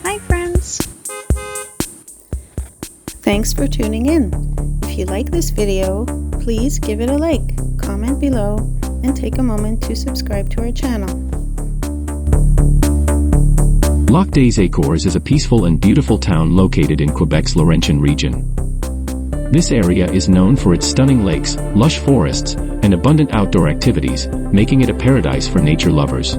Hi friends! Thanks for tuning in. If you like this video, please give it a like, comment below, and take a moment to subscribe to our channel. Lac-des-Ecorces is a peaceful and beautiful town located in Quebec's Laurentian region. This area is known for its stunning lakes, lush forests, and abundant outdoor activities, making it a paradise for nature lovers.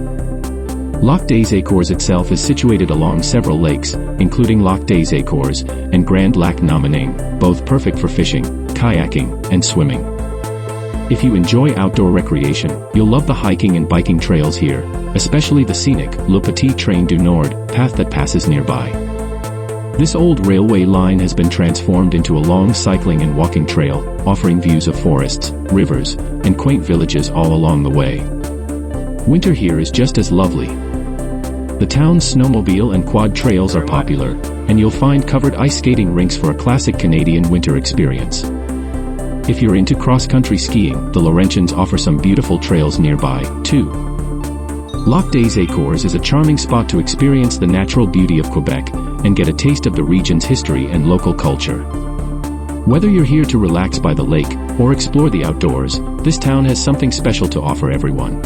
Lac-des-Ecorces itself is situated along several lakes, including Lac-des-Ecorces and Grand Lac-Nomineng, both perfect for fishing, kayaking, and swimming. If you enjoy outdoor recreation, you'll love the hiking and biking trails here, especially the scenic Le Petit Train du Nord path that passes nearby. This old railway line has been transformed into a long cycling and walking trail, offering views of forests, rivers, and quaint villages all along the way. Winter here is just as lovely. The town's snowmobile and quad trails are popular, and you'll find covered ice skating rinks for a classic Canadian winter experience. If you're into cross-country skiing, the Laurentians offer some beautiful trails nearby, too. Lac-des-Ecorces is a charming spot to experience the natural beauty of Quebec and get a taste of the region's history and local culture. Whether you're here to relax by the lake or explore the outdoors, this town has something special to offer everyone.